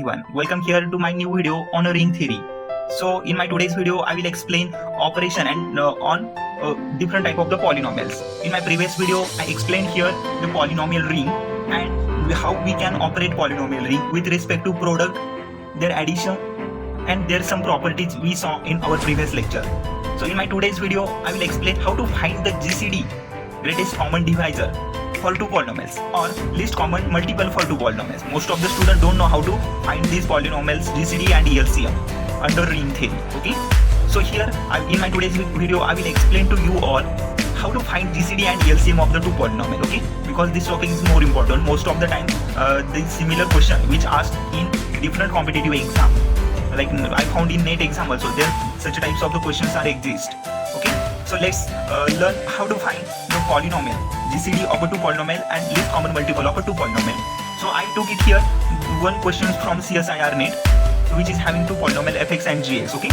everyone, welcome here to my new video on a ring theory. So in my today's video I will explain operation and on different type of the polynomials. In my previous video I explained here the polynomial ring and how we can operate polynomial ring with respect to product, their addition, and their some properties we saw in our previous lecture. So in my today's video I will explain how to find the GCD, greatest common divisor, for two polynomials or least common multiple for two polynomials. Most of the students don't know how to find these polynomials GCD and LCM under ring theory. Okay, so here in my today's video I will explain to you all how to find GCD and LCM of the two polynomial. Okay, because this topic is more important. Most of the time the similar question which asked in different competitive exam, like I found in NET exam also, there such types of the questions are exist. Okay, so let's learn how to find the polynomial GCD of a two polynomial and least common multiple of a two polynomial. So I took it here one question from CSIR Net which is having two polynomial fx and gx. Okay,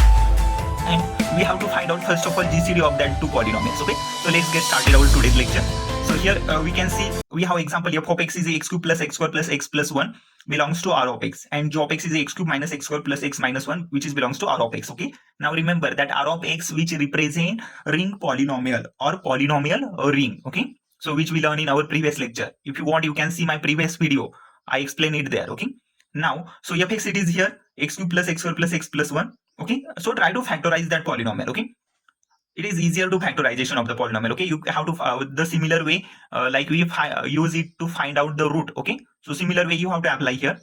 and we have to find out first of all GCD of that two polynomials. Okay, so let's get started our today's lecture. So here we can see we have example f of x is x cube plus x square plus x plus 1 belongs to R of x, and g of x is x cube minus x square plus x minus 1 which is belongs to R of x. Okay, now remember that R of x which represent ring polynomial or polynomial ring. Okay, so which we learned in our previous lecture. If you want you can see my previous video, I explain it there. Okay, now so fx it is here x cube plus x square plus x plus 1. Okay, so try to factorize that polynomial. Okay, it is easier to factorization of the polynomial. Okay, you have to the similar way like we use it to find out the root. Okay, so similar way you have to apply here.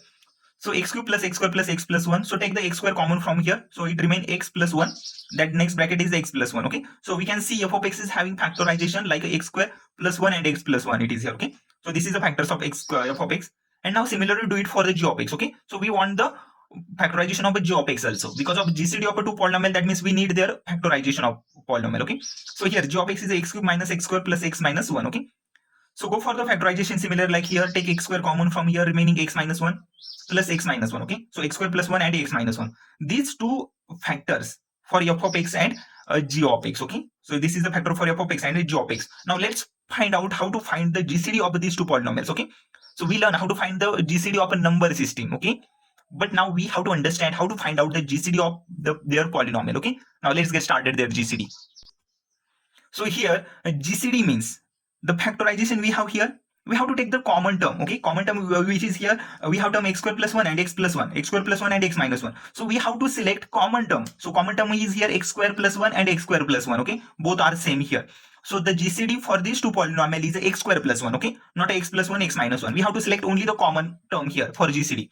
So x cube plus x square plus x plus 1. So take the x square common from here, so it remain x plus 1. That next bracket is x plus 1. Okay, so we can see f of x is having factorization like x square plus 1 and x plus 1 it is here. Okay, so this is the factors of x f of x, and now similarly do it for the g of x. Okay, so we want the factorization of a g of x also because of GCD of a two polynomial. That means we need their factorization of polynomial. Okay, so here g of x is x cube minus x square plus x minus 1. Okay, so go for the factorization similar like here, take x square common from here, remaining x minus 1 plus x minus 1. Okay, so x square plus 1 and x minus 1, these two factors for f of x and g of x. Okay, so this is the factor for f of x and g of x. Now let's find out how to find the GCD of these two polynomials. Okay, so we learn how to find the GCD of a number system. Okay, but now we have to understand how to find out the GCD of their polynomial. Okay, now let's get started their GCD. So here GCD means the factorization we have here, we have to take the common term. Okay, common term which is here we have term x square plus 1 and x plus 1, x square plus 1 and x minus 1. So we have to select common term. So common term is here x square plus 1 and x square plus 1. Okay, both are same here. So the GCD for these two polynomial is x square plus 1. Okay, not x plus 1, x minus 1. We have to select only the common term here for GCD.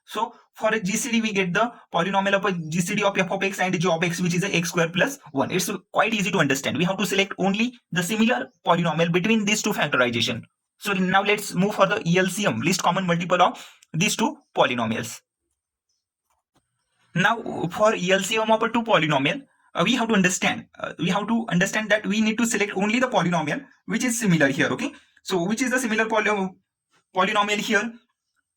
So for a GCD we get the polynomial of a GCD of f of x and g of x which is a x square plus 1. It's quite easy to understand. We have to select only the similar polynomial between these two factorization. So now let's move for the LCM, least common multiple of these two polynomials. Now for LCM of a two polynomial we have to understand that we need to select only the polynomial which is similar here. Okay, so which is the similar polynomial here,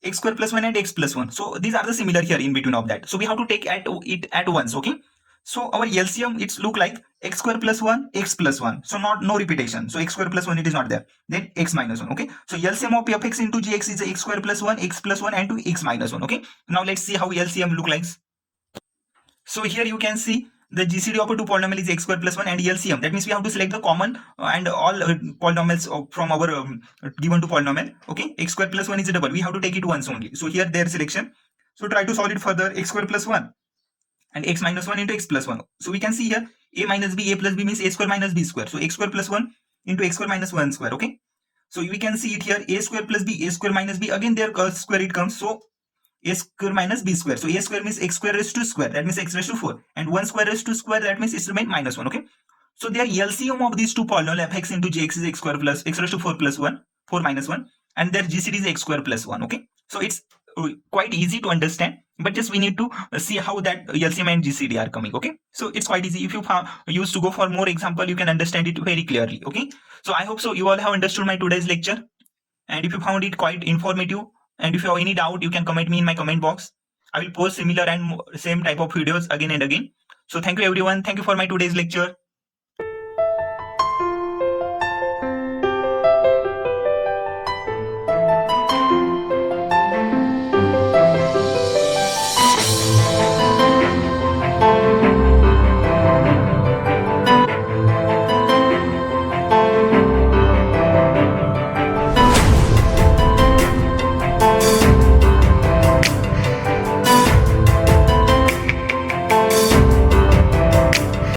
x square plus 1 and x plus 1. So these are the similar here in between of that. So we have to take it at once. Okay, so our LCM it's look like x square plus 1, x plus 1. So no repetition. So x square plus 1 it is not there. Then x minus 1. Okay, so LCM of fx into gx is x square plus 1, x plus 1 and 2 x minus 1. Okay, now let's see how LCM look like. So here you can see the GCD of a two polynomial is x square plus 1 and LCM. That means we have to select the common and all polynomials from our given two polynomial. Okay, x square plus 1 is a double. We have to take it once only. So here their selection. So try to solve it further. X square plus 1 and x minus 1 into x plus 1. So we can see here a minus b, a plus b means a square minus b square. So x square plus 1 into x square minus 1 square. Okay, so we can see it here a square plus b, a square minus b. Again their square it comes. So a square minus b square. So a square means x square raised to square. That means x raised to 4. And 1 square raised to square. That means it's remain minus 1. Okay. So their LCM of these two polynomial fx into gx is x square plus x raised to 4 plus 1, 4 minus 1. And their GCD is x square plus 1. Okay. So it's quite easy to understand. But just we need to see how that LCM and GCD are coming. Okay. So it's quite easy. If you used to go for more example, you can understand it very clearly. Okay. So I hope so you all have understood my today's lecture. And if you found it quite informative, and if you have any doubt, you can comment me in my comment box. I will post similar and same type of videos again and again. So thank you everyone. Thank you for my today's lecture.